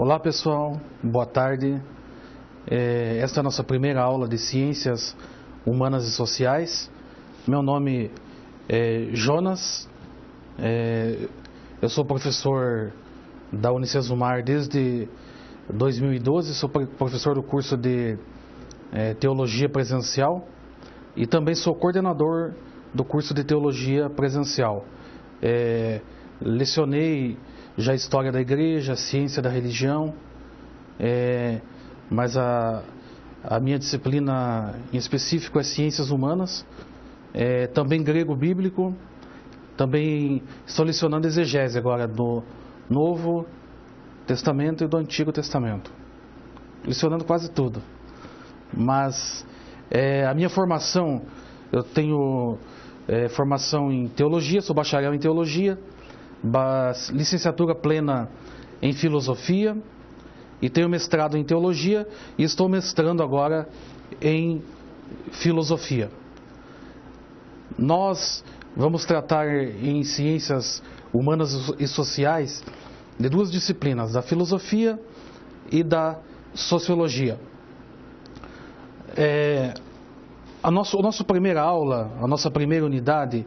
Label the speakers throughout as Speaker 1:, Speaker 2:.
Speaker 1: Olá pessoal, boa tarde. Esta é a nossa primeira aula de Ciências Humanas e Sociais. Meu nome é Jonas, eu sou professor da Unicesumar desde 2012, sou professor do curso de Teologia Presencial e também sou coordenador do curso de Teologia Presencial. Lecionei já História da Igreja, Ciência da Religião, mas a minha disciplina em específico é Ciências Humanas, também Grego Bíblico, também estou lecionando Exegese agora do Novo Testamento e do Antigo Testamento, lecionando quase tudo. Mas a minha formação, eu tenho formação em Teologia, sou bacharel em Teologia, licenciatura plena em Filosofia e tenho mestrado em Teologia e estou mestrando agora em Filosofia. Nós vamos tratar em Ciências Humanas e Sociais de duas disciplinas, da Filosofia e da Sociologia. A nossa primeira aula, a nossa primeira unidade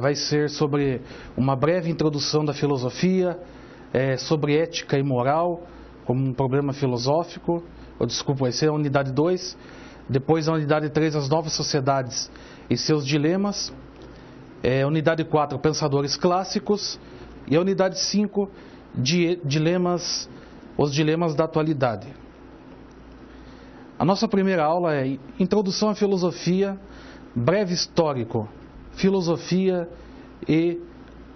Speaker 1: vai ser sobre uma breve introdução da filosofia, sobre ética e moral como um problema filosófico. Vai ser a unidade 2. Depois a unidade 3, as novas sociedades e seus dilemas. Unidade 4, pensadores clássicos. E a unidade 5, os dilemas da atualidade. A nossa primeira aula é Introdução à Filosofia, breve histórico, filosofia e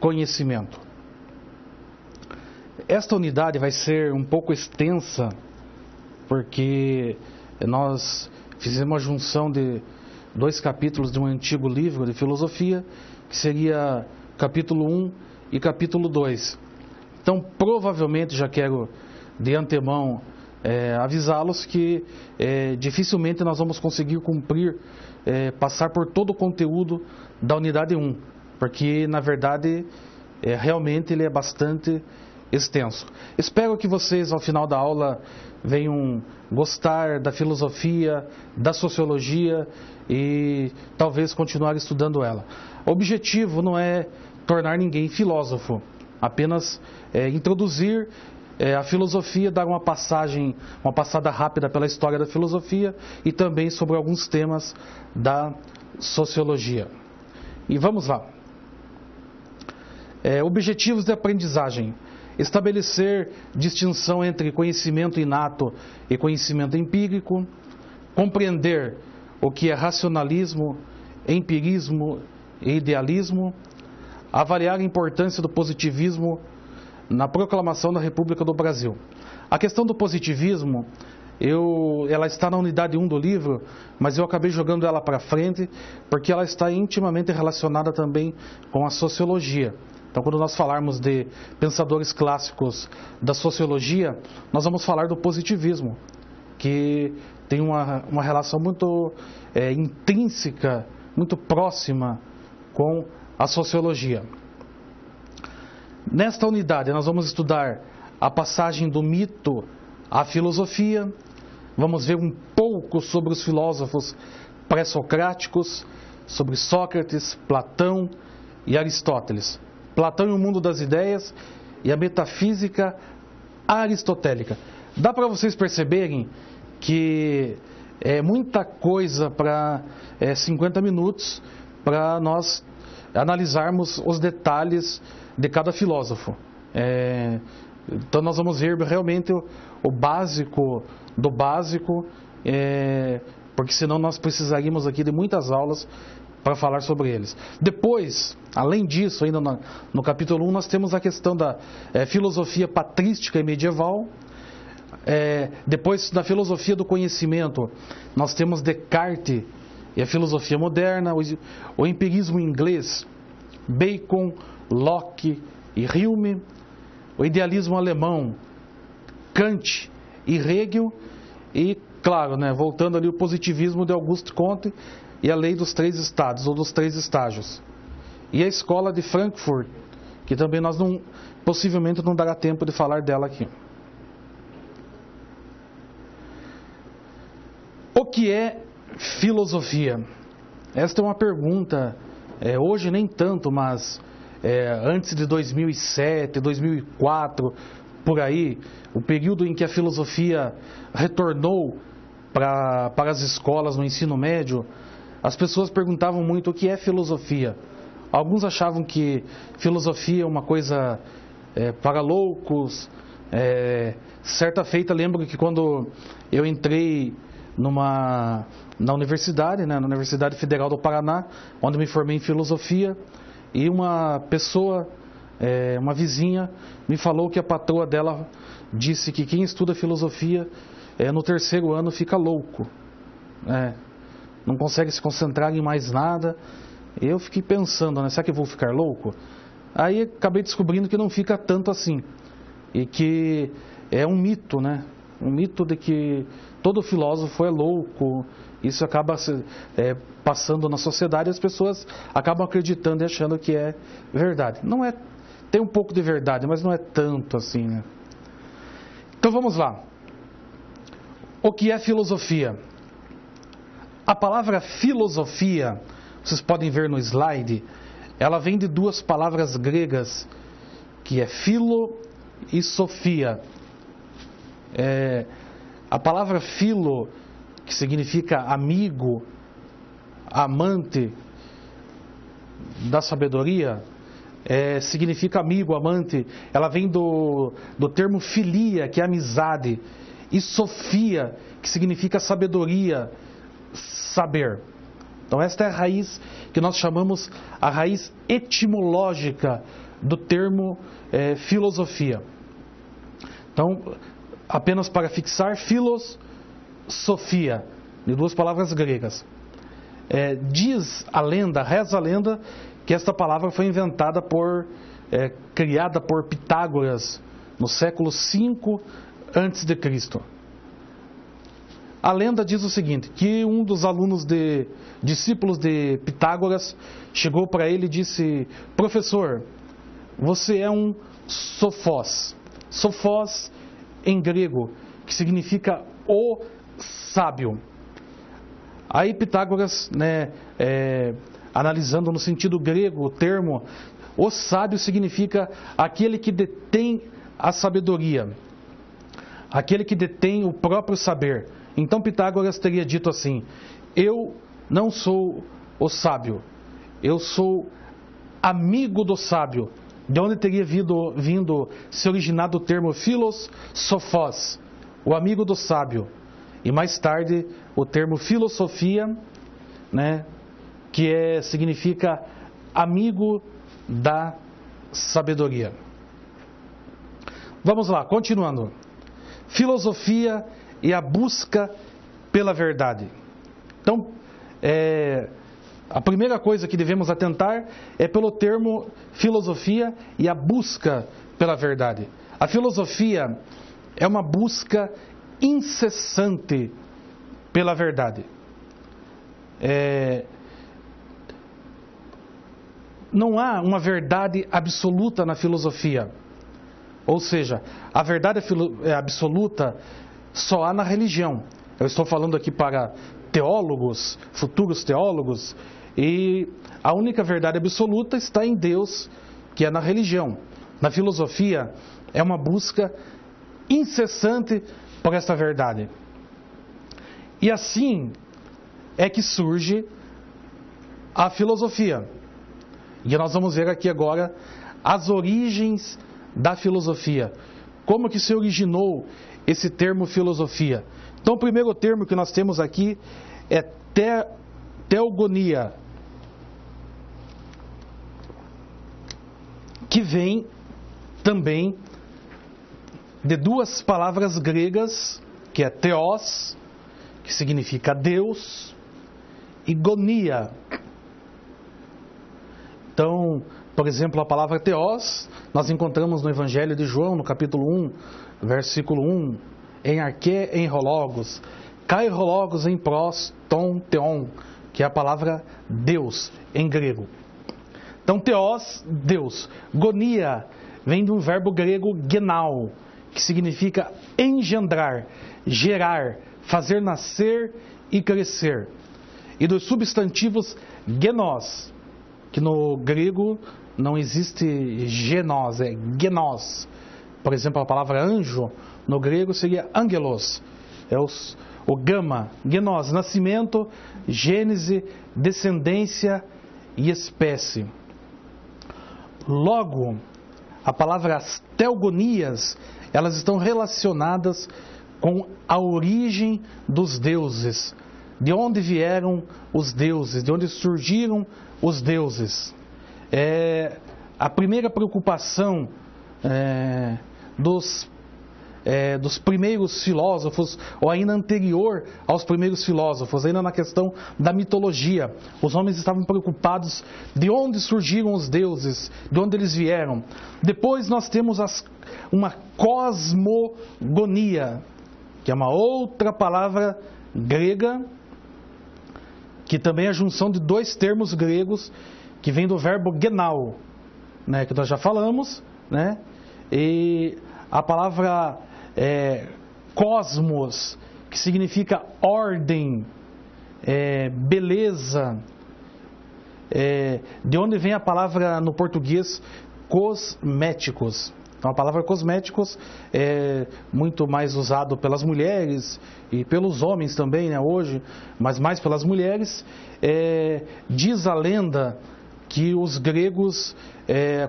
Speaker 1: conhecimento. Esta unidade vai ser um pouco extensa, porque nós fizemos a junção de 2 capítulos de um antigo livro de filosofia, que seria capítulo 1 e capítulo 2. Então, provavelmente, já quero de antemão avisá-los que dificilmente nós vamos conseguir cumprir, passar por todo o conteúdo da unidade 1, porque na verdade realmente ele é bastante extenso. Espero que vocês ao final da aula venham gostar da filosofia, da sociologia e talvez continuar estudando ela. O objetivo não é tornar ninguém filósofo, apenas introduzir a filosofia, dar uma passada rápida pela história da filosofia e também sobre alguns temas da sociologia. E vamos lá. Objetivos de aprendizagem. Estabelecer distinção entre conhecimento inato e conhecimento empírico. Compreender o que é racionalismo, empirismo e idealismo. Avaliar a importância do positivismo na proclamação da República do Brasil. A questão do positivismo, ela está na unidade 1 do livro, mas eu acabei jogando ela para frente, porque ela está intimamente relacionada também com a sociologia. Então, quando nós falarmos de pensadores clássicos da sociologia, nós vamos falar do positivismo, que tem uma relação muito intrínseca, muito próxima com a sociologia. Nesta unidade nós vamos estudar a passagem do mito à filosofia, vamos ver um pouco sobre os filósofos pré-socráticos, sobre Sócrates, Platão e Aristóteles. Platão e o mundo das ideias e a metafísica aristotélica. Dá para vocês perceberem que é muita coisa para 50 minutos para nós analisarmos os detalhes de cada filósofo. Então nós vamos ver realmente o básico do básico, porque senão nós precisaríamos aqui de muitas aulas para falar sobre eles. Depois, além disso, ainda no capítulo 1, nós temos a questão da filosofia patrística e medieval. Depois, na filosofia do conhecimento, nós temos Descartes e a filosofia moderna, o empirismo inglês, Bacon, Locke e Hume, o idealismo alemão, Kant e Hegel, e, claro, voltando ali o positivismo de Auguste Comte e a lei dos 3 estados, ou dos 3 estágios. E a escola de Frankfurt, que também possivelmente não dará tempo de falar dela aqui. O que é filosofia? Esta é uma pergunta, hoje nem tanto, mas antes de 2007, 2004, por aí, o período em que a filosofia retornou para as escolas no ensino médio, as pessoas perguntavam muito o que é filosofia. Alguns achavam que filosofia é uma coisa para loucos. Certa feita, lembro que quando eu entrei na universidade, na Universidade Federal do Paraná, onde me formei em filosofia, e uma pessoa, uma vizinha, me falou que a patroa dela disse que quem estuda filosofia no terceiro ano fica louco, não consegue se concentrar em mais nada. Eu fiquei pensando, será que eu vou ficar louco? Aí acabei descobrindo que não fica tanto assim, e que é um mito, um mito de que todo filósofo é louco. Isso acaba passando na sociedade e as pessoas acabam acreditando e achando que é verdade. Não é, tem um pouco de verdade, mas não é tanto assim, Então vamos lá. O que é filosofia? A palavra filosofia, vocês podem ver no slide, ela vem de duas palavras gregas, que é philo e sofia. A palavra philo, que significa amigo, amante da sabedoria, significa amigo, amante. Ela vem do termo filia, que é amizade, e sofia, que significa sabedoria, saber. Então esta é a raiz que nós chamamos a raiz etimológica do termo filosofia. Então, apenas para fixar, philos, sofia, de duas palavras gregas. Diz a lenda, reza a lenda, que esta palavra foi inventada criada por Pitágoras no século V a.C. A lenda diz o seguinte, que um dos discípulos de Pitágoras chegou para ele e disse: professor, você é um sofós. Sofós em grego, que significa o sábio. Aí Pitágoras, analisando no sentido grego o termo, o sábio significa aquele que detém a sabedoria, aquele que detém o próprio saber. Então Pitágoras teria dito assim: eu não sou o sábio, eu sou amigo do sábio. De onde teria vindo se originado o termo philos sophos, o amigo do sábio. E mais tarde o termo filosofia, que significa amigo da sabedoria. Vamos lá, continuando. Filosofia e a busca pela verdade. Então, a primeira coisa que devemos atentar é pelo termo filosofia e a busca pela verdade. A filosofia é uma busca incessante pela verdade. Não há uma verdade absoluta na filosofia. Ou seja, a verdade absoluta só há na religião. Eu estou falando aqui para teólogos, futuros teólogos, e a única verdade absoluta está em Deus, que é na religião. Na filosofia é uma busca incessante por essa verdade. E assim é que surge a filosofia. E nós vamos ver aqui agora as origens da filosofia. Como que se originou esse termo filosofia? Então o primeiro termo que nós temos aqui é teogonia, que vem também de duas palavras gregas, que é theos, que significa Deus, e gonia. Então, por exemplo, a palavra theos, nós encontramos no Evangelho de João, no capítulo 1, versículo 1, em arché, em hologos, kai hologos em pros, ton, theon, que é a palavra Deus, em grego. Então, theos, Deus. Gonia vem de um verbo grego genao, que significa engendrar, gerar, fazer nascer e crescer. E dos substantivos genos, que no grego não existe genos, é genos. Por exemplo, a palavra anjo, no grego seria angelos, é o gama, genos, nascimento, gênese, descendência e espécie. Logo, a palavra as teogonias, elas estão relacionadas com a origem dos deuses, de onde vieram os deuses, de onde surgiram os deuses. A primeira preocupação dos primeiros filósofos, ou ainda anterior aos primeiros filósofos, ainda na questão da mitologia, os homens estavam preocupados de onde surgiram os deuses, de onde eles vieram. Depois nós temos uma cosmogonia, que é uma outra palavra grega, que também é a junção de dois termos gregos, que vem do verbo genao, né, que nós já falamos, né? E a palavra cosmos, que significa ordem, beleza, de onde vem a palavra no português cosméticos. Então a palavra cosméticos é muito mais usado pelas mulheres e pelos homens também, né, hoje, mas mais pelas mulheres. Diz a lenda que os gregos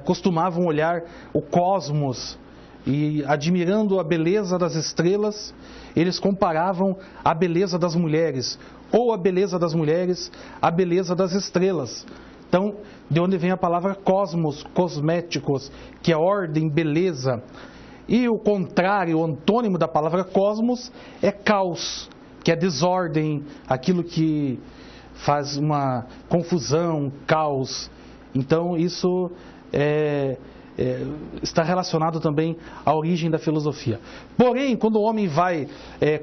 Speaker 1: costumavam olhar o cosmos e, admirando a beleza das estrelas, eles comparavam a beleza das mulheres, ou a beleza das mulheres à beleza das estrelas. Então, de onde vem a palavra cosmos, cosméticos, que é ordem, beleza. E o contrário, o antônimo da palavra cosmos é caos, que é desordem, aquilo que faz uma confusão, caos. Então, isso está relacionado também à origem da filosofia. Porém, quando o homem vai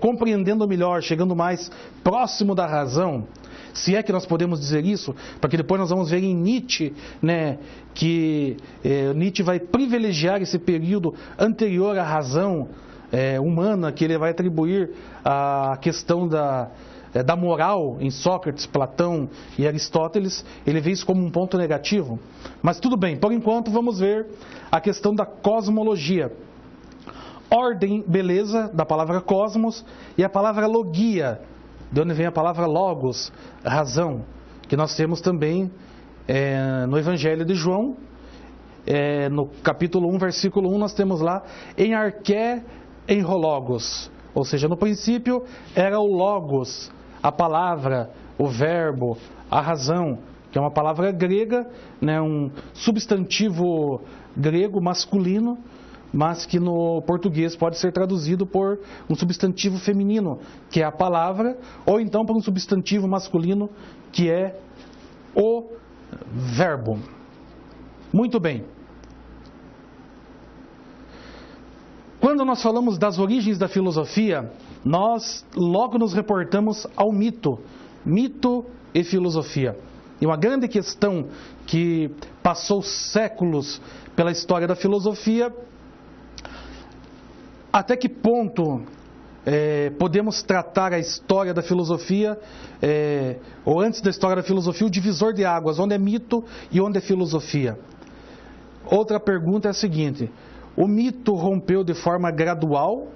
Speaker 1: compreendendo melhor, chegando mais próximo da razão, se é que nós podemos dizer isso, porque depois nós vamos ver em Nietzsche, né, que Nietzsche vai privilegiar esse período anterior à razão humana, que ele vai atribuir à questão da moral em Sócrates, Platão e Aristóteles. Ele vê isso como um ponto negativo. Mas tudo bem, por enquanto vamos ver a questão da cosmologia. Ordem, beleza, da palavra cosmos, e a palavra logia, de onde vem a palavra logos, razão, que nós temos também no Evangelho de João, no capítulo 1, versículo 1, nós temos lá, em arché, em logos, ou seja, no princípio era o logos, a palavra, o verbo, a razão, que é uma palavra grega, né, um substantivo grego masculino, mas que no português pode ser traduzido por um substantivo feminino, que é a palavra, ou então por um substantivo masculino, que é o verbo. Muito bem. Quando nós falamos das origens da filosofia, nós logo nos reportamos ao mito. Mito e filosofia. E uma grande questão que passou séculos pela história da filosofia: até que ponto podemos tratar a história da filosofia, ou antes da história da filosofia, o divisor de águas, onde é mito e onde é filosofia? Outra pergunta é a seguinte: o mito rompeu de forma gradual,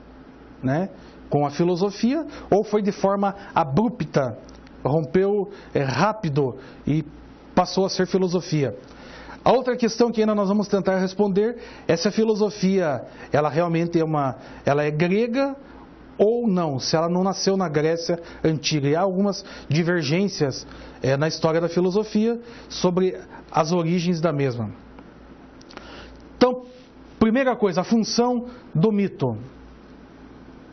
Speaker 1: né, com a filosofia, ou foi de forma abrupta, rompeu rápido e passou a ser filosofia? A outra questão que ainda nós vamos tentar responder é se a filosofia, ela realmente ela é grega ou não, se ela não nasceu na Grécia Antiga. E há algumas divergências na história da filosofia sobre as origens da mesma. Então, primeira coisa, a função do mito.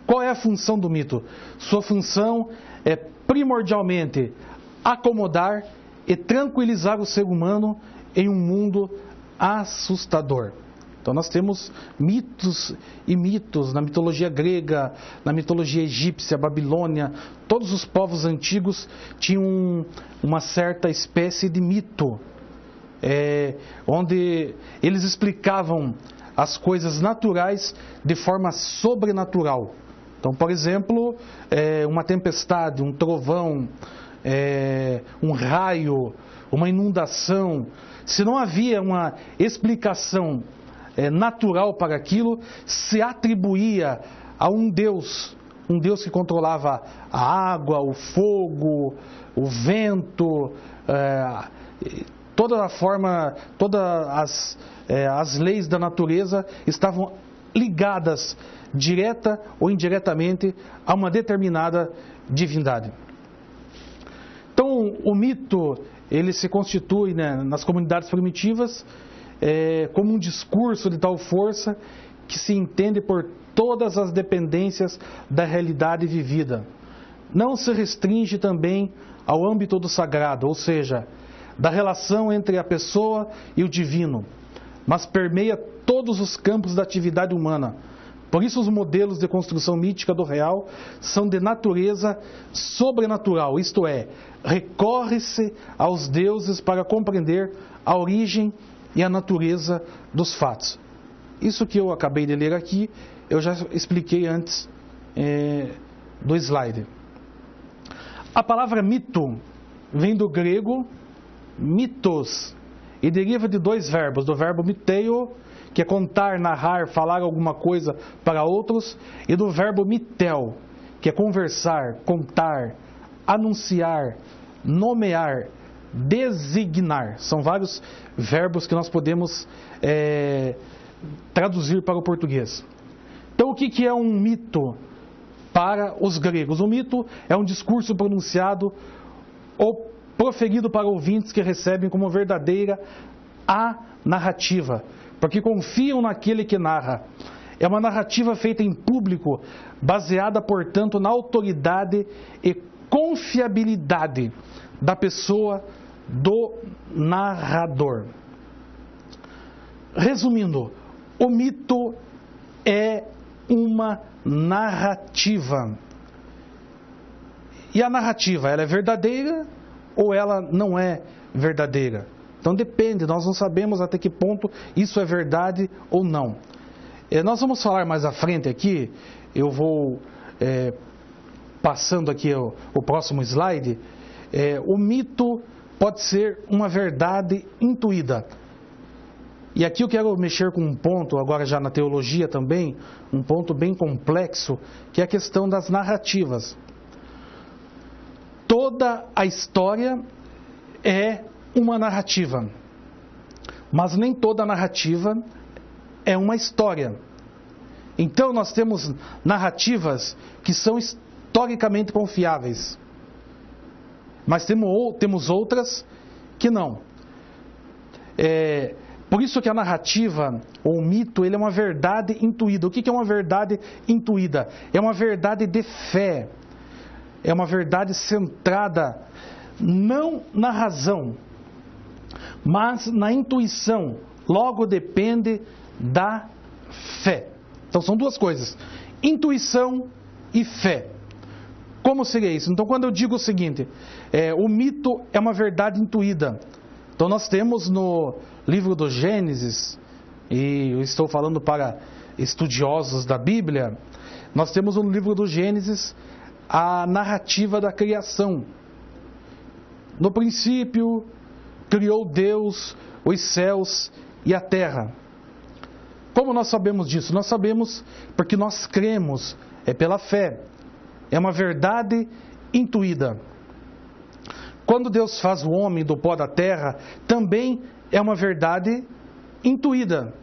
Speaker 1: Qual é a função do mito? Sua função é primordialmente acomodar e tranquilizar o ser humano em um mundo assustador. Então nós temos mitos e mitos na mitologia grega, na mitologia egípcia, babilônia. Todos os povos antigos tinham uma certa espécie de mito, onde eles explicavam as coisas naturais de forma sobrenatural. Então, por exemplo, uma tempestade, um trovão, um raio, uma inundação, se não havia uma explicação natural para aquilo, se atribuía a um Deus que controlava a água, o fogo, o vento, todas as leis da natureza estavam ligadas direta ou indiretamente a uma determinada divindade. Então, o mito, ele se constitui, nas comunidades primitivas como um discurso de tal força que se entende por todas as dependências da realidade vivida. Não se restringe também ao âmbito do sagrado, ou seja, da relação entre a pessoa e o divino, mas permeia todos os campos da atividade humana. Por isso, os modelos de construção mítica do real são de natureza sobrenatural, isto é, recorre-se aos deuses para compreender a origem e a natureza dos fatos. Isso que eu acabei de ler aqui, eu já expliquei antes do slide. A palavra mito vem do grego mitos e deriva de dois verbos, do verbo miteio, que é contar, narrar, falar alguma coisa para outros, e do verbo mitel, que é conversar, contar, anunciar, nomear, designar. São vários verbos que nós podemos traduzir para o português. Então, o que é um mito para os gregos? O mito é um discurso pronunciado ou proferido para ouvintes que recebem como verdadeira a narrativa, porque confiam naquele que narra. É uma narrativa feita em público, baseada, portanto, na autoridade e confiabilidade da pessoa do narrador. Resumindo, o mito é uma narrativa. E a narrativa, ela é verdadeira ou ela não é verdadeira? Então depende, nós não sabemos até que ponto isso é verdade ou não. Nós vamos falar mais à frente aqui, eu vou passando aqui o próximo slide. O mito pode ser uma verdade intuída. E aqui eu quero mexer com um ponto, agora já na teologia também, um ponto bem complexo, que é a questão das narrativas. Toda a história é uma narrativa, mas nem toda narrativa é uma história. Então nós temos narrativas que são historicamente confiáveis, mas temos outras que não. Por isso que a narrativa, ou o mito, ele é uma verdade intuída. O que é uma verdade intuída? É uma verdade de fé, é uma verdade centrada não na razão, mas na intuição. Logo depende da fé. Então são duas coisas, intuição e fé. Como seria isso? Então quando eu digo o seguinte, o mito é uma verdade intuída. Então nós temos no livro do Gênesis, e eu estou falando para estudiosos da Bíblia, nós temos no livro do Gênesis a narrativa da criação. No princípio, criou Deus os céus e a terra. Como nós sabemos disso? Nós sabemos porque nós cremos, é pela fé. É uma verdade intuída. Quando Deus faz o homem do pó da terra, também é uma verdade intuída.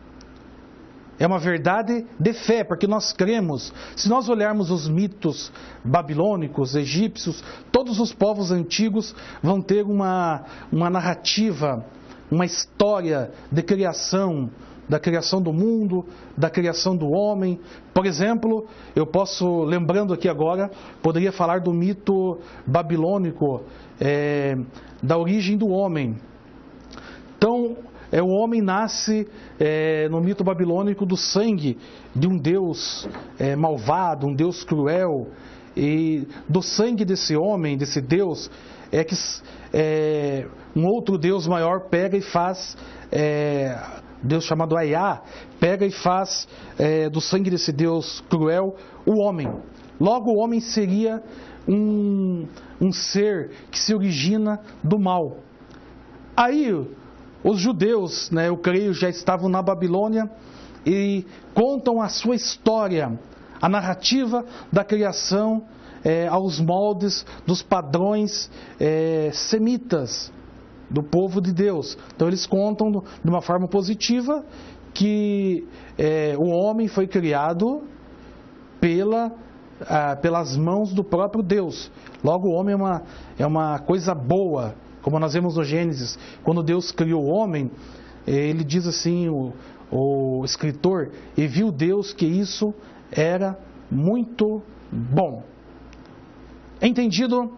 Speaker 1: É uma verdade de fé, porque nós cremos. Se nós olharmos os mitos babilônicos, egípcios, todos os povos antigos vão ter uma narrativa, uma história de criação, da criação do mundo, da criação do homem. Por exemplo, eu posso, lembrando aqui agora, poderia falar do mito babilônico, da origem do homem. Então, o homem nasce no mito babilônico do sangue de um Deus malvado, um Deus cruel, e do sangue desse homem, desse Deus, um outro Deus maior pega e faz, Deus chamado Aiá, pega e faz do sangue desse Deus cruel o homem. logo o homem seria um ser que se origina do mal. Aí os judeus, né, eu creio, já estavam na Babilônia e contam a sua história, a narrativa da criação aos moldes dos padrões semitas do povo de Deus. Então eles contam de uma forma positiva que o homem foi criado pelas mãos do próprio Deus. Logo o homem é uma coisa boa, como nós vemos no Gênesis. Quando Deus criou o homem, ele diz assim, o escritor, e viu Deus que isso era muito bom. Entendido?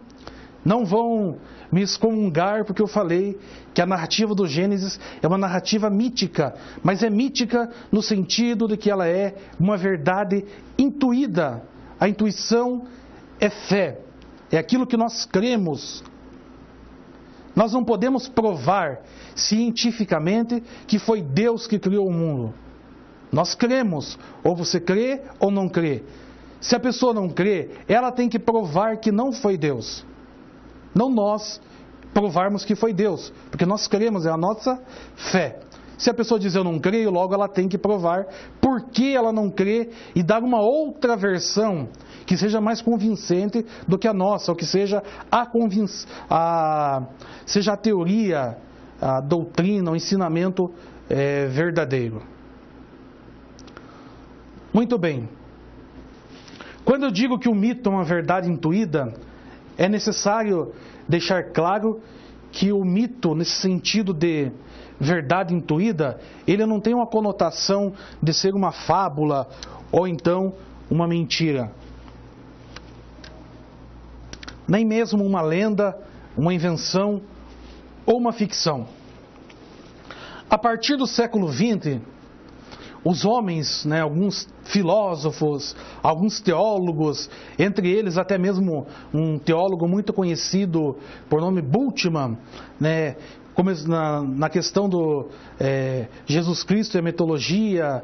Speaker 1: Não vão me excomungar porque eu falei que a narrativa do Gênesis é uma narrativa mítica, mas é mítica no sentido de que ela é uma verdade intuída. A intuição é fé, é aquilo que nós cremos. Nós não podemos provar cientificamente que foi Deus que criou o mundo. Nós cremos, ou você crê ou não crê. Se a pessoa não crê, ela tem que provar que não foi Deus. Não nós provarmos que foi Deus, porque nós cremos, é a nossa fé. Se a pessoa diz eu não creio, logo ela tem que provar por que ela não crê e dar uma outra versão que seja mais convincente do que a nossa, ou que seja seja a teoria, a doutrina, o ensinamento verdadeiro. Muito bem. Quando eu digo que o mito é uma verdade intuída, é necessário deixar claro que o mito, nesse sentido de verdade intuída, ele não tem uma conotação de ser uma fábula ou então uma mentira. Nem mesmo uma lenda, uma invenção ou uma ficção. A partir do século XX, os homens, né, alguns filósofos, alguns teólogos, entre eles até mesmo um teólogo muito conhecido por nome Bultmann, né, na questão do Jesus Cristo e a mitologia,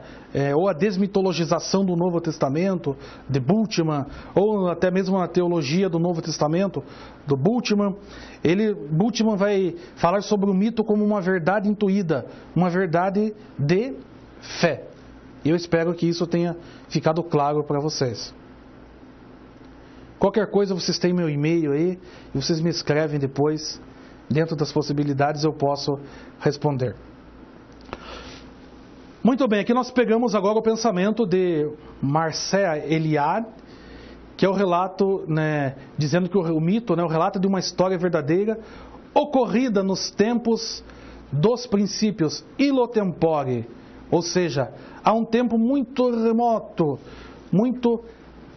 Speaker 1: ou a desmitologização do Novo Testamento, de Bultmann, ou até mesmo na teologia do Novo Testamento, do Bultmann. Bultmann vai falar sobre o mito como uma verdade intuída, uma verdade de fé. E eu espero que isso tenha ficado claro para vocês. Qualquer coisa, vocês têm meu e-mail aí, e vocês me escrevem depois. Dentro das possibilidades eu posso responder. Muito bem, aqui nós pegamos agora o pensamento de Mircea Eliade, que é o relato, né, dizendo que o mito, né, o relato de uma história verdadeira ocorrida nos tempos dos princípios illo tempore, ou seja, há um tempo muito remoto, muito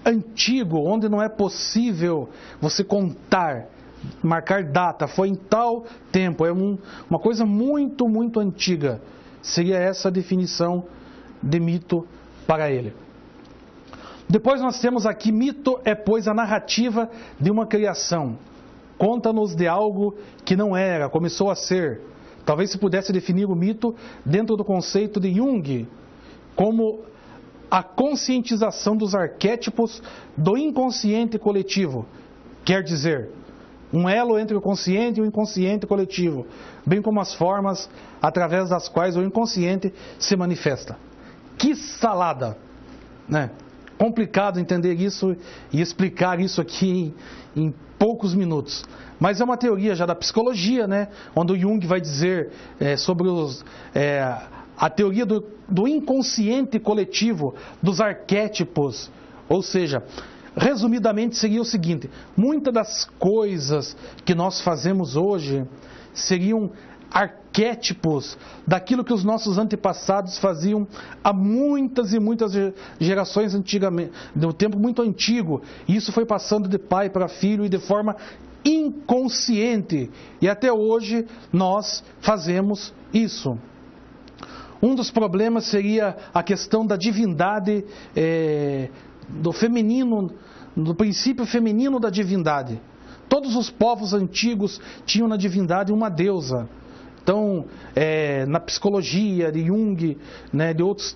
Speaker 1: antigo, onde não é possível você contar, marcar data, foi em tal tempo, é uma coisa muito, muito antiga. Seria essa a definição de mito para ele. Depois nós temos aqui, mito é, pois, a narrativa de uma criação. Conta-nos de algo que não era, começou a ser. Talvez se pudesse definir o mito dentro do conceito de Jung, como a conscientização dos arquétipos do inconsciente coletivo. Quer dizer, um elo entre o consciente e o inconsciente coletivo, bem como as formas através das quais o inconsciente se manifesta. Que salada, né? Complicado entender isso e explicar isso aqui em poucos minutos. Mas é uma teoria já da psicologia, né? Onde o Jung vai dizer sobre a teoria do inconsciente coletivo, dos arquétipos. Ou seja, resumidamente seria o seguinte: muitas das coisas que nós fazemos hoje seriam arquétipos daquilo que os nossos antepassados faziam há muitas e muitas gerações antigamente, no tempo muito antigo, e isso foi passando de pai para filho e de forma inconsciente, e até hoje nós fazemos isso. Um dos problemas seria a questão da divindade, do feminino, do princípio feminino da divindade. Todos os povos antigos tinham na divindade uma deusa. Então, na psicologia de Jung, né, de outros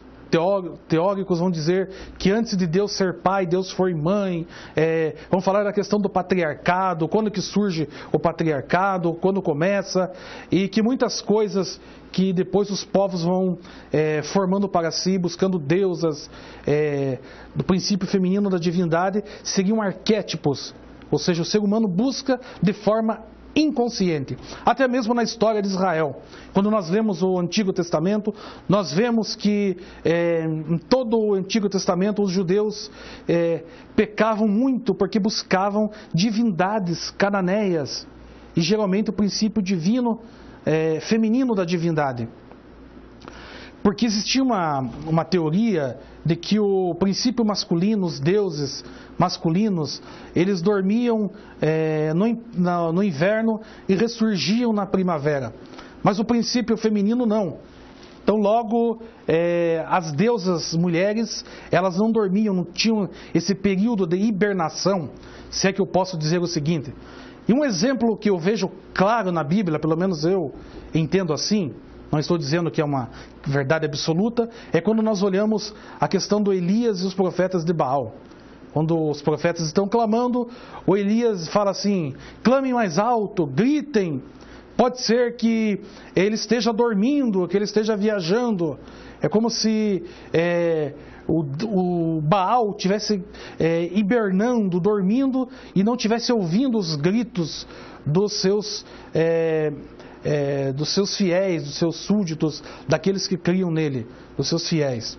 Speaker 1: teóricos vão dizer que antes de Deus ser pai, Deus foi mãe. Vamos falar da questão do patriarcado, quando que surge o patriarcado, quando começa, e que muitas coisas que depois os povos vão formando para si, buscando deusas do princípio feminino da divindade, seriam arquétipos, ou seja, o ser humano busca de forma inconsciente. Até mesmo na história de Israel, quando nós lemos o Antigo Testamento, nós vemos que em todo o Antigo Testamento os judeus pecavam muito porque buscavam divindades cananeias, e geralmente o princípio divino feminino da divindade. Porque existia uma teoria de que o princípio masculino, os deuses masculinos, eles dormiam no inverno e ressurgiam na primavera. Mas o princípio feminino não. Então logo as deusas mulheres, elas não dormiam, não tinham esse período de hibernação, se é que eu posso dizer o seguinte. E um exemplo que eu vejo claro na Bíblia, pelo menos eu entendo assim, não estou dizendo que é uma verdade absoluta, é quando nós olhamos a questão do Elias e os profetas de Baal. Quando os profetas estão clamando, o Elias fala assim: clamem mais alto, gritem. Pode ser que ele esteja dormindo, que ele esteja viajando. É como se o Baal estivesse hibernando, dormindo, e não estivesse ouvindo os gritos dos seus fiéis, dos seus súditos, daqueles que criam nele, dos seus fiéis.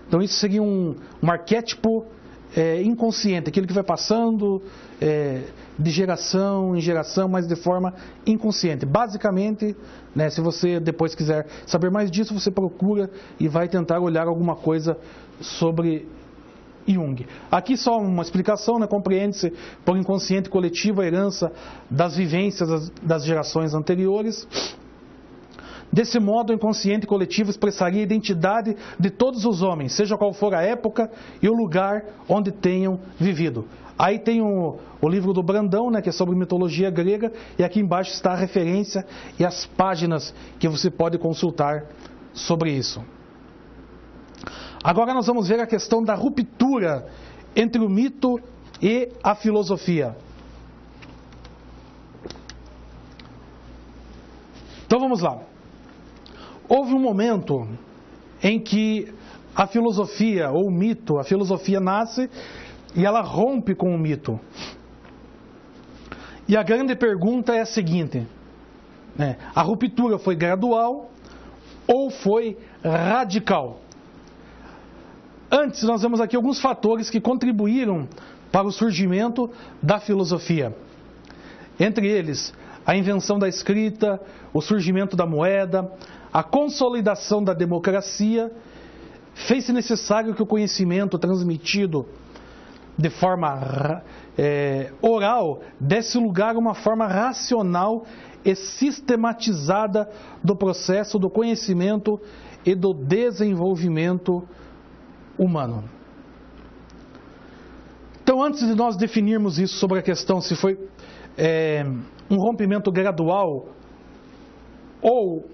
Speaker 1: Então isso seria um arquétipo inconsciente, aquele que vai passando de geração em geração, mas de forma inconsciente. Basicamente, se você depois quiser saber mais disso, você procura e vai tentar olhar alguma coisa sobre Jung. Aqui só uma explicação, compreende-se por inconsciente coletivo a herança das vivências das gerações anteriores. Desse modo, o inconsciente coletivo expressaria a identidade de todos os homens, seja qual for a época e o lugar onde tenham vivido. Aí tem o livro do Brandão, que é sobre mitologia grega, e aqui embaixo está a referência e as páginas que você pode consultar sobre isso. Agora nós vamos ver a questão da ruptura entre o mito e a filosofia. Então vamos lá. Houve um momento em que a filosofia, ou o mito, a filosofia nasce e ela rompe com o mito. E a grande pergunta é a seguinte: a ruptura foi gradual ou foi radical? Antes, nós vemos aqui alguns fatores que contribuíram para o surgimento da filosofia. Entre eles, a invenção da escrita, o surgimento da moeda, a consolidação da democracia, fez-se necessário que o conhecimento transmitido de forma oral desse lugar a uma forma racional e sistematizada do processo do conhecimento e do desenvolvimento humano. Então, antes de nós definirmos isso sobre a questão se foi um rompimento gradual ou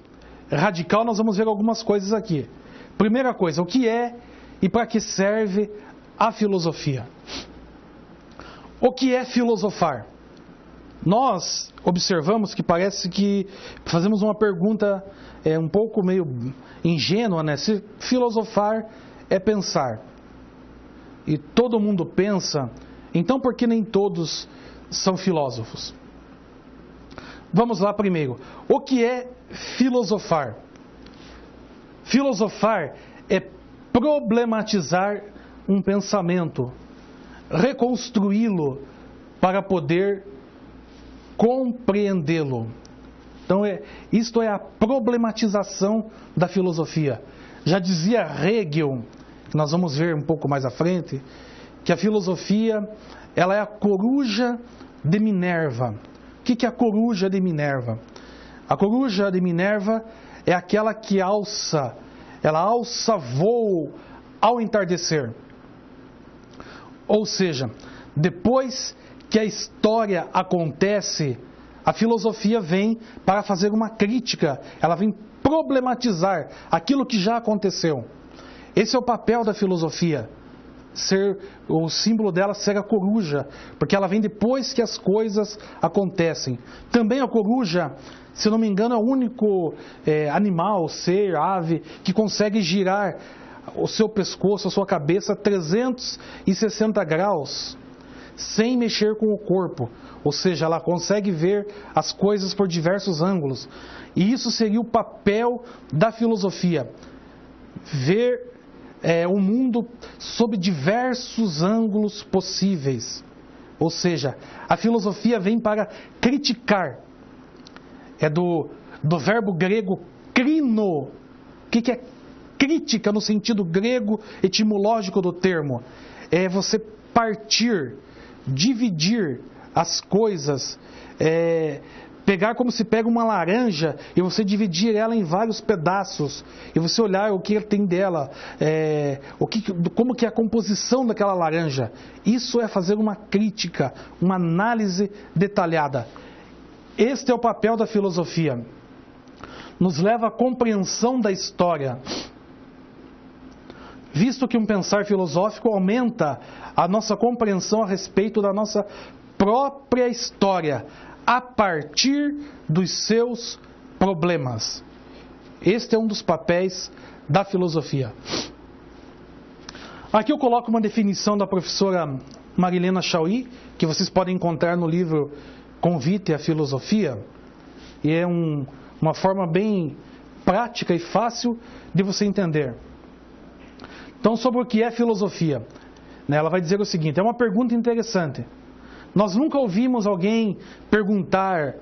Speaker 1: radical, nós vamos ver algumas coisas aqui. Primeira coisa, o que é e para que serve a filosofia? O que é filosofar? Nós observamos que parece que fazemos uma pergunta um pouco meio ingênua, se filosofar é pensar. E todo mundo pensa, então por que nem todos são filósofos? Vamos lá primeiro. O que é filosofar? Filosofar é problematizar um pensamento, reconstruí-lo para poder compreendê-lo. Então, isto é a problematização da filosofia. Já dizia Hegel, que nós vamos ver um pouco mais à frente, que a filosofia ela é a coruja de Minerva. O que é a coruja de Minerva? A coruja de Minerva é aquela que alça voo ao entardecer. Ou seja, depois que a história acontece, a filosofia vem para fazer uma crítica, ela vem problematizar aquilo que já aconteceu. Esse é o papel da filosofia. O símbolo dela ser a coruja, porque ela vem depois que as coisas acontecem. Também a coruja, se eu não me engano, é o único animal, ser, ave, que consegue girar o seu pescoço, a sua cabeça 360 graus, sem mexer com o corpo. Ou seja, ela consegue ver as coisas por diversos ângulos. E isso seria o papel da filosofia. Ver o mundo sob diversos ângulos possíveis. Ou seja, a filosofia vem para criticar. É do verbo grego krino. O que é crítica no sentido grego etimológico do termo? É você partir, dividir as coisas, pegar como se pega uma laranja e você dividir ela em vários pedaços e você olhar o que tem dela, como que é a composição daquela laranja. Isso é fazer uma crítica, uma análise detalhada. Este é o papel da filosofia. Nos leva à compreensão da história. Visto que um pensar filosófico aumenta a nossa compreensão a respeito da nossa própria história, a partir dos seus problemas. Este é um dos papéis da filosofia. Aqui eu coloco uma definição da professora Marilena Chauí, que vocês podem encontrar no livro Convite à Filosofia, e é uma forma bem prática e fácil de você entender. Então, sobre o que é filosofia, ela vai dizer o seguinte, é uma pergunta interessante. Nós nunca ouvimos alguém perguntar,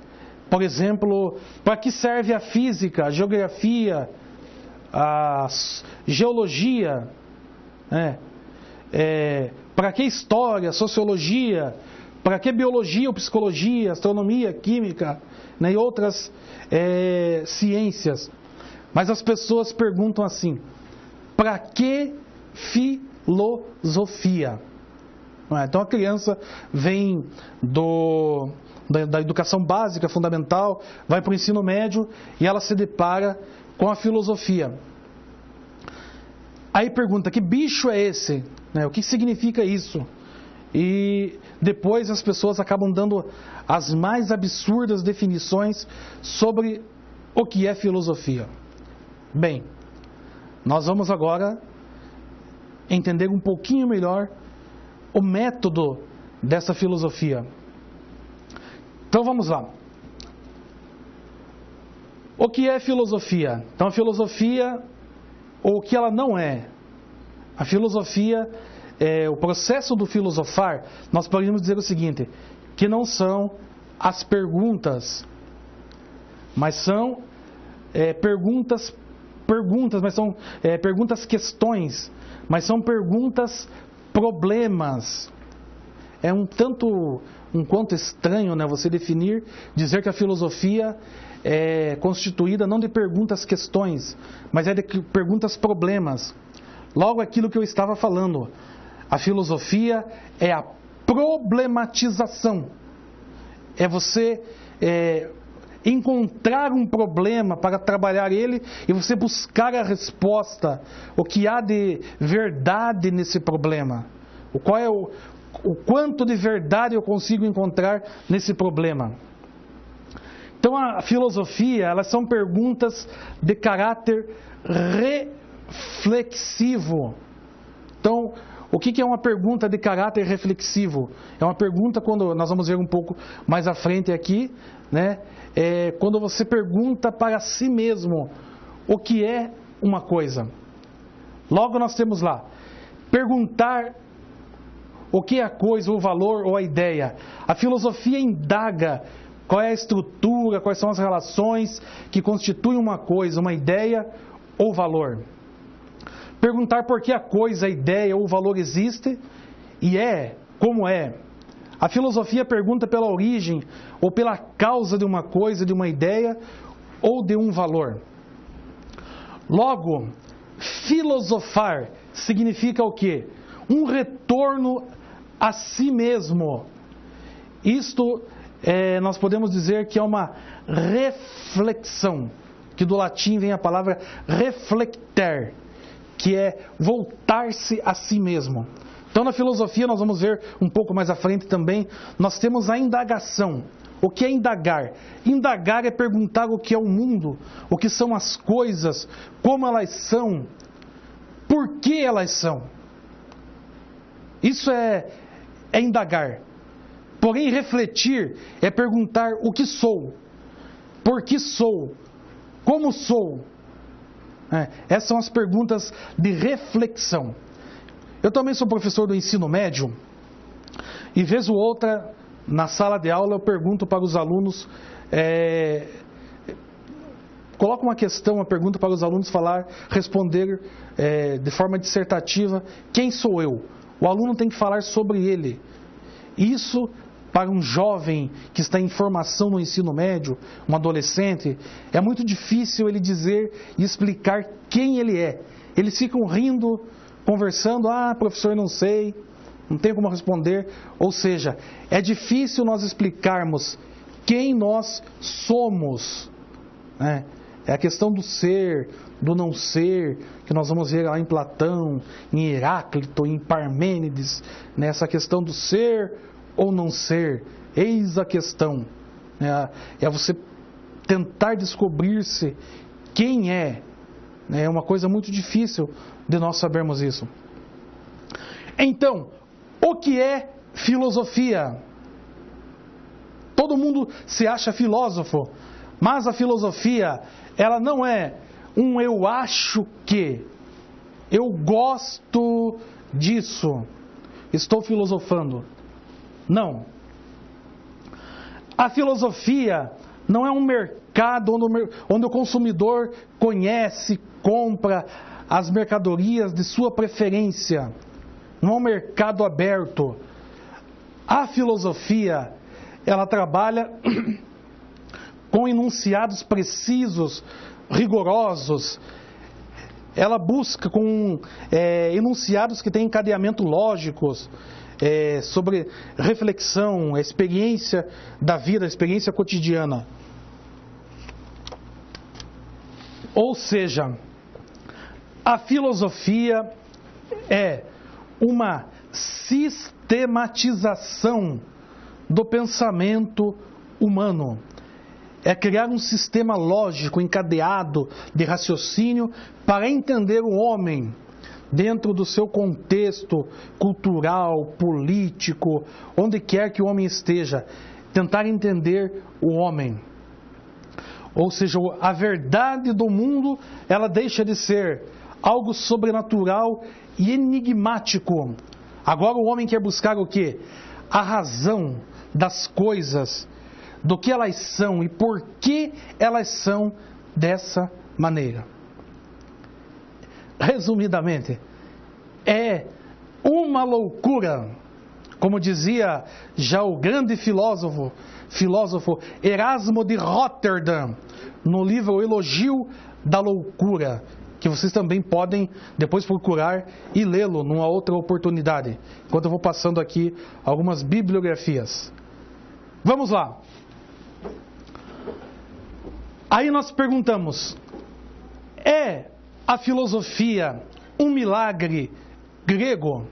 Speaker 1: por exemplo, para que serve a física, a geografia, a geologia, para que história, sociologia, para que biologia ou psicologia, astronomia, química, e outras ciências. Mas as pessoas perguntam assim, para que filosofia? Então a criança vem da educação básica, fundamental, vai para o ensino médio e ela se depara com a filosofia. Aí pergunta, que bicho é esse? O que significa isso? E depois as pessoas acabam dando as mais absurdas definições sobre o que é filosofia. Bem, nós vamos agora entender um pouquinho melhor o método dessa filosofia. Então vamos lá. O que é filosofia? Então a filosofia, ou o que ela não é? A filosofia, o processo do filosofar, nós podemos dizer o seguinte, que não são as perguntas, mas são perguntas, mas são questões, mas são perguntas problemas. É um quanto estranho, você dizer que a filosofia é constituída não de perguntas questões, mas é de perguntas problemas. Logo aquilo que eu estava falando, a filosofia é a problematização. É você encontrar um problema para trabalhar ele e você buscar a resposta, o que há de verdade nesse problema, o quanto de verdade eu consigo encontrar nesse problema. Então a filosofia, elas são perguntas de caráter reflexivo. Então, o que é uma pergunta de caráter reflexivo? É uma pergunta, quando nós vamos ver um pouco mais à frente aqui, quando você pergunta para si mesmo o que é uma coisa. Logo nós temos lá, perguntar o que é a coisa, o valor ou a ideia. A filosofia indaga qual é a estrutura, quais são as relações que constituem uma coisa, uma ideia ou valor. Perguntar por que a coisa, a ideia ou o valor existe e como é. A filosofia pergunta pela origem ou pela causa de uma coisa, de uma ideia ou de um valor. Logo, filosofar significa o quê? Um retorno a si mesmo. Isto nós podemos dizer que é uma reflexão, que do latim vem a palavra reflecter, que é voltar-se a si mesmo. Então, na filosofia, nós vamos ver um pouco mais à frente também, nós temos a indagação. O que é indagar? Indagar é perguntar o que é o mundo, o que são as coisas, como elas são, por que elas são. Isso é indagar. Porém, refletir é perguntar o que sou, por que sou, como sou. Essas são as perguntas de reflexão. Eu também sou professor do ensino médio e vez ou outra, na sala de aula, eu pergunto para os alunos, coloco uma questão, uma pergunta para os alunos responder de forma dissertativa, quem sou eu? O aluno tem que falar sobre ele. Isso, para um jovem que está em formação no ensino médio, um adolescente, é muito difícil ele dizer e explicar quem ele é. Eles ficam rindo, conversando, professor, não sei, não tenho como responder. Ou seja, é difícil nós explicarmos quem nós somos. É a questão do ser, do não ser, que nós vamos ver lá em Platão, em Heráclito, em Parmênides, essa questão do ser ou não ser. Eis a questão. É você tentar descobrir-se quem é. É uma coisa muito difícil de nós sabermos isso. Então, o que é filosofia? Todo mundo se acha filósofo, mas a filosofia, ela não é um eu acho que, eu gosto disso, estou filosofando. Não. A filosofia não é um mercado onde o consumidor conhece, compra as mercadorias de sua preferência. Não é um mercado aberto. A filosofia, ela trabalha com enunciados precisos, rigorosos. Ela busca com enunciados que têm encadeamento lógicos, sobre reflexão, experiência da vida, experiência cotidiana. Ou seja, a filosofia é uma sistematização do pensamento humano. É criar um sistema lógico, encadeado de raciocínio para entender o homem dentro do seu contexto cultural, político, onde quer que o homem esteja. Tentar entender o homem. Ou seja, a verdade do mundo, ela deixa de ser algo sobrenatural e enigmático. Agora o homem quer buscar o quê? A razão das coisas, do que elas são e por que elas são dessa maneira. Resumidamente, é uma loucura, como dizia já o grande filósofo Erasmo de Roterdã, no livro O Elogio da Loucura, que vocês também podem depois procurar e lê-lo numa outra oportunidade, enquanto eu vou passando aqui algumas bibliografias. Vamos lá. Aí nós perguntamos, é a filosofia um milagre grego?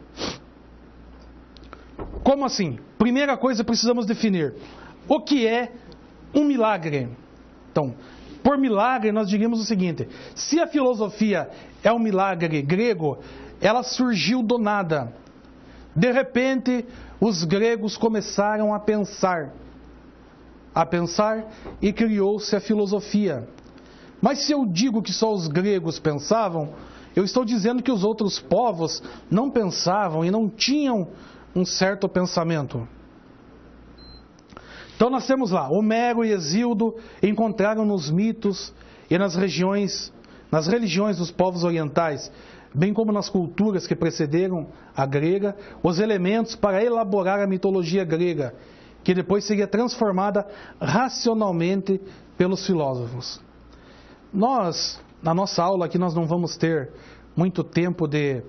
Speaker 1: Como assim? Primeira coisa, precisamos definir o que é um milagre. Então, por milagre nós diríamos o seguinte: se a filosofia é um milagre grego, ela surgiu do nada. De repente, os gregos começaram a pensar e criou-se a filosofia. Mas se eu digo que só os gregos pensavam, eu estou dizendo que os outros povos não pensavam e não tinham um certo pensamento. Então nós temos lá, Homero e Hesíodo encontraram nos mitos e nas religiões dos povos orientais, bem como nas culturas que precederam a grega, os elementos para elaborar a mitologia grega, que depois seria transformada racionalmente pelos filósofos. Na nossa aula aqui, nós não vamos ter muito tempo de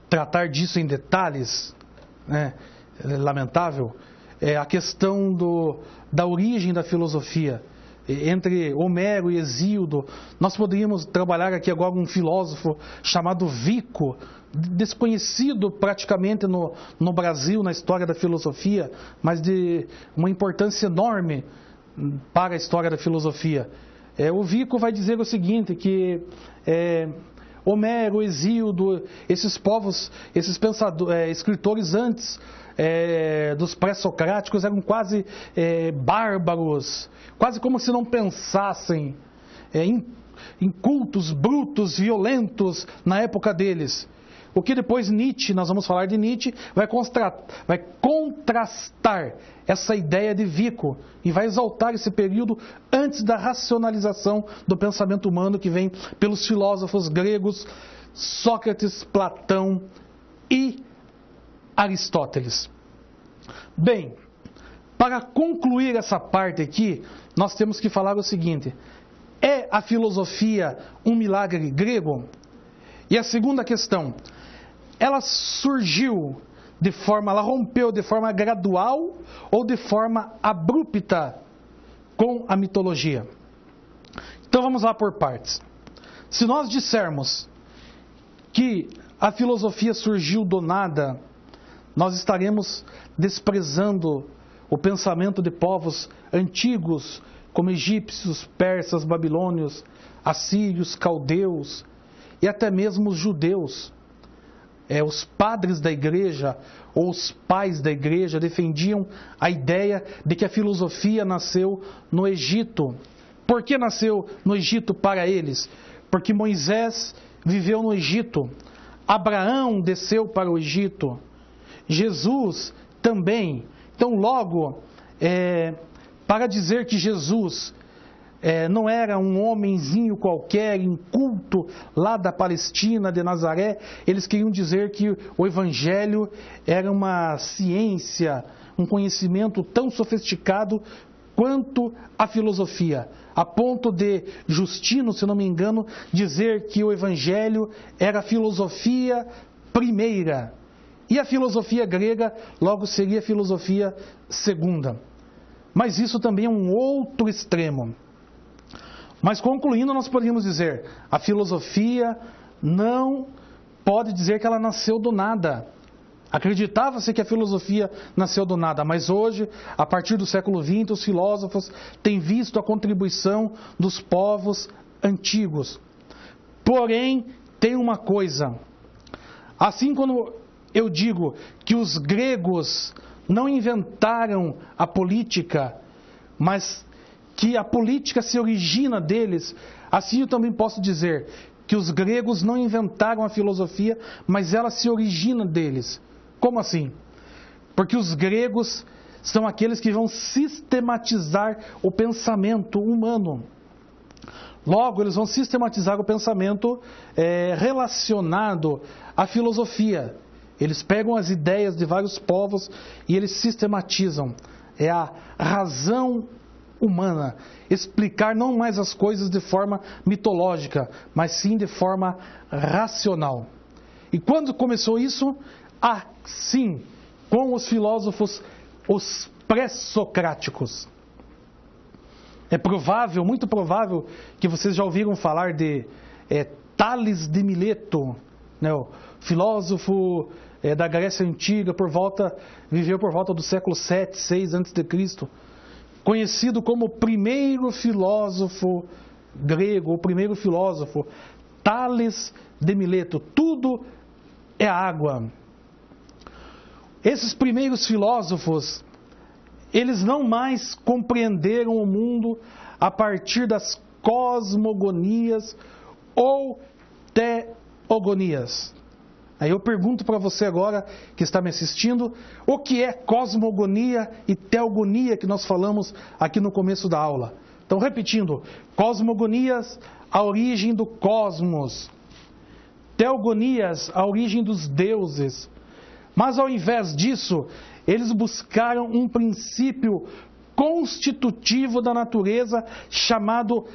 Speaker 1: tratar disso em detalhes, né? É lamentável. A questão da origem da filosofia. entre Homero e Hesíodo. Nós poderíamos trabalhar aqui agora um filósofo chamado Vico, desconhecido praticamente no Brasil, na história da filosofia, mas de uma importância enorme para a história da filosofia. O Vico vai dizer o seguinte, que Homero, Hesíodo, esses povos, esses escritores antes dos pré-socráticos eram quase bárbaros, quase como se não pensassem, incultos, brutos, violentos na época deles. O que depois Nietzsche, nós vamos falar de Nietzsche, vai contrastar essa ideia de Vico e vai exaltar esse período antes da racionalização do pensamento humano que vem pelos filósofos gregos Sócrates, Platão e Aristóteles. Bem, para concluir essa parte aqui, nós temos que falar o seguinte: é a filosofia um milagre grego? E a segunda questão, ela surgiu ela rompeu de forma gradual ou de forma abrupta com a mitologia? Então vamos lá por partes. Se nós dissermos que a filosofia surgiu do nada, nós estaremos desprezando o pensamento de povos antigos, como egípcios, persas, babilônios, assírios, caldeus e até mesmo os judeus. Os padres da igreja ou os pais da igreja defendiam a ideia de que a filosofia nasceu no Egito. Por que nasceu no Egito para eles? Porque Moisés viveu no Egito, Abraão desceu para o Egito, Jesus também. Então logo, para dizer que Jesus não era um homenzinho qualquer, inculto lá da Palestina, de Nazaré, eles queriam dizer que o Evangelho era uma ciência, um conhecimento tão sofisticado quanto a filosofia, a ponto de Justino, se não me engano, dizer que o Evangelho era a filosofia primeira, e a filosofia grega logo seria a filosofia segunda. Mas isso também é um outro extremo. Mas concluindo, nós poderíamos dizer, a filosofia não pode dizer que ela nasceu do nada. Acreditava-se que a filosofia nasceu do nada, mas hoje, a partir do século XX, os filósofos têm visto a contribuição dos povos antigos. Porém, tem uma coisa, assim como eu digo que os gregos não inventaram a política, mas que a política se origina deles, assim eu também posso dizer que os gregos não inventaram a filosofia, mas ela se origina deles. Como assim? Porque os gregos são aqueles que vão sistematizar o pensamento humano. Logo, eles vão sistematizar o pensamento relacionado à filosofia. Eles pegam as ideias de vários povos e eles sistematizam. É a razão humana, explicar não mais as coisas de forma mitológica, mas sim de forma racional. E quando começou isso? Sim, com os filósofos, os pré-socráticos. É provável, muito provável, que vocês já ouviram falar de Tales de Mileto, né, o filósofo da Grécia Antiga, viveu por volta do século 7, 6 a.C., conhecido como o primeiro filósofo grego, o primeiro filósofo, Tales de Mileto. Tudo é água. Esses primeiros filósofos, eles não mais compreenderam o mundo a partir das cosmogonias ou teogonias. Aí eu pergunto para você agora, que está me assistindo, o que é cosmogonia e teogonia que nós falamos aqui no começo da aula? Então, repetindo, cosmogonias, a origem do cosmos. Teogonias, a origem dos deuses. Mas ao invés disso, eles buscaram um princípio constitutivo da natureza chamado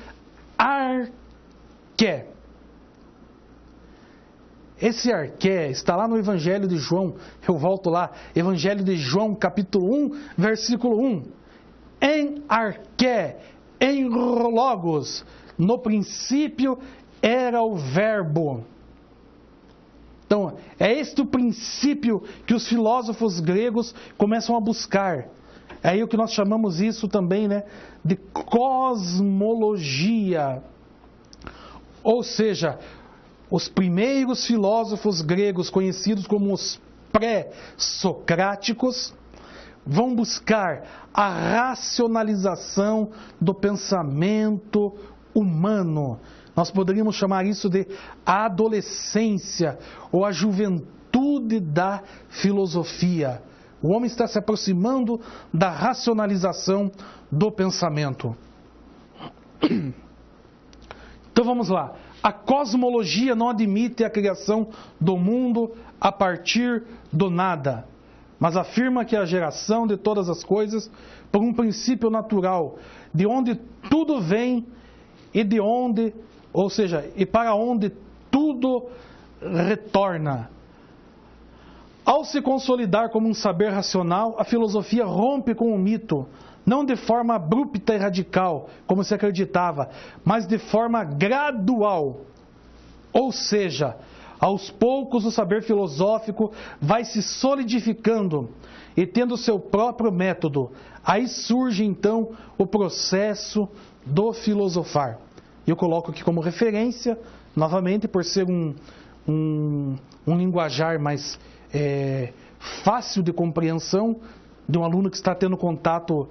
Speaker 1: arqué. Esse arqué está lá no Evangelho de João, eu volto lá, Evangelho de João, capítulo 1, versículo 1. Em arqué em logos. No princípio era o verbo. Então, é este o princípio que os filósofos gregos começam a buscar. É aí o que nós chamamos isso também, né, de cosmologia. Ou seja, os primeiros filósofos gregos, conhecidos como os pré-socráticos, vão buscar a racionalização do pensamento humano. Nós poderíamos chamar isso de a adolescência ou a juventude da filosofia. O homem está se aproximando da racionalização do pensamento. Então vamos lá. A cosmologia não admite a criação do mundo a partir do nada, mas afirma que a geração de todas as coisas por um princípio natural, de onde tudo vem e de onde, ou seja, e para onde tudo retorna. Ao se consolidar como um saber racional, a filosofia rompe com o mito, não de forma abrupta e radical, como se acreditava, mas de forma gradual. Ou seja, aos poucos o saber filosófico vai se solidificando e tendo seu próprio método. Aí surge então o processo do filosofar. Eu coloco aqui como referência, novamente, por ser um linguajar mais fácil de compreensão, de um aluno que está tendo contato,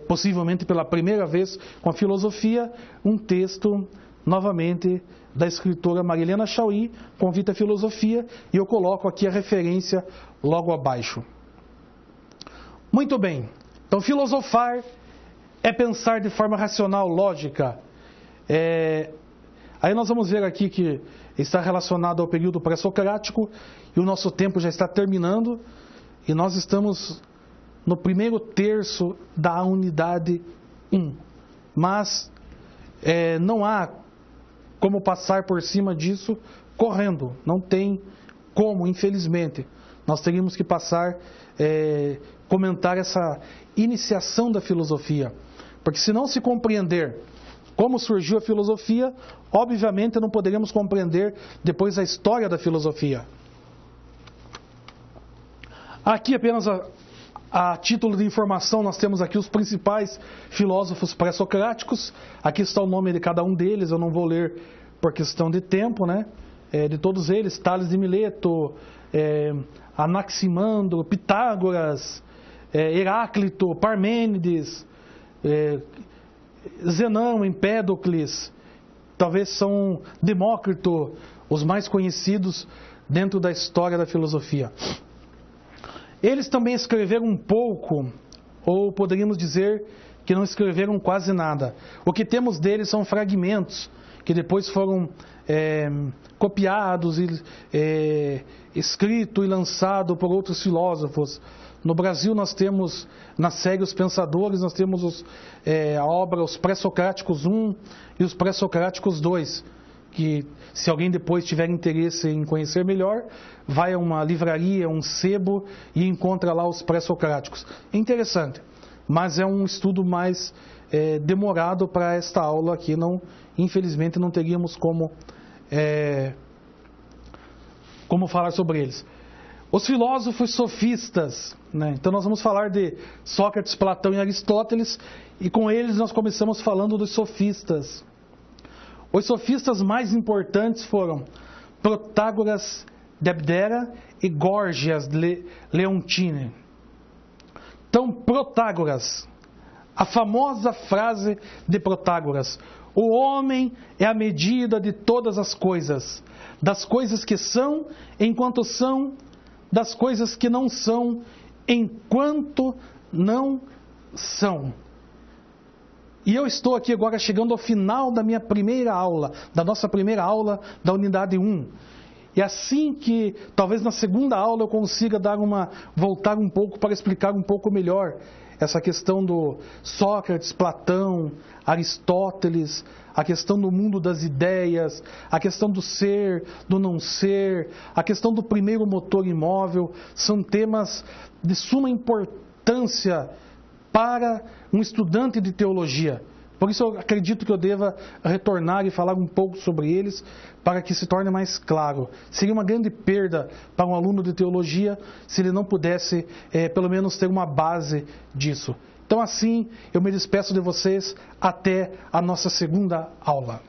Speaker 1: possivelmente pela primeira vez, com a filosofia, um texto, novamente, da escritora Marilena Chauí, Convite à Filosofia, e eu coloco aqui a referência logo abaixo. Muito bem, então filosofar é pensar de forma racional, lógica. Aí nós vamos ver aqui que está relacionado ao período pré-socrático, e o nosso tempo já está terminando, e nós estamos no primeiro terço da unidade 1. Mas não há como passar por cima disso correndo. Não tem como, infelizmente. Nós teríamos que passar, comentar essa iniciação da filosofia. Porque se não se compreender como surgiu a filosofia, obviamente não poderíamos compreender depois a história da filosofia. Aqui apenas a título de informação, nós temos aqui os principais filósofos pré-socráticos. Aqui está o nome de cada um deles, eu não vou ler por questão de tempo, né? De todos eles: Tales de Mileto, Anaximandro, Pitágoras, Heráclito, Parmênides, Zenão, Empédocles, talvez são Demócrito, os mais conhecidos dentro da história da filosofia. Eles também escreveram um pouco, ou poderíamos dizer que não escreveram quase nada. O que temos deles são fragmentos, que depois foram copiados, escrito e lançado por outros filósofos. No Brasil nós temos, na série Os Pensadores, nós temos a obra Os Pré-Socráticos 1 e Os Pré-Socráticos 2, que se alguém depois tiver interesse em conhecer melhor, vai a uma livraria, um sebo e encontra lá os pré-socráticos. É interessante, mas é um estudo mais demorado para esta aula aqui. Infelizmente não teríamos como falar sobre eles. Os filósofos sofistas, né? Então nós vamos falar de Sócrates, Platão e Aristóteles, e com eles nós começamos falando dos sofistas. Os sofistas mais importantes foram Protágoras de Abdera e Górgias de Leontine. Então, Protágoras, a famosa frase de Protágoras: o homem é a medida de todas as coisas, das coisas que são enquanto são, das coisas que não são enquanto não são. E eu estou aqui agora chegando ao final da minha primeira aula, da nossa primeira aula da unidade 1. E assim que, talvez na segunda aula eu consiga voltar um pouco para explicar um pouco melhor essa questão do Sócrates, Platão, Aristóteles, a questão do mundo das ideias, a questão do ser, do não ser, a questão do primeiro motor imóvel. São temas de suma importância para um estudante de teologia, Por isso eu acredito que eu deva retornar e falar um pouco sobre eles, para que se torne mais claro. Seria uma grande perda para um aluno de teologia se ele não pudesse, pelo menos, ter uma base disso. Então assim, eu me despeço de vocês até a nossa segunda aula.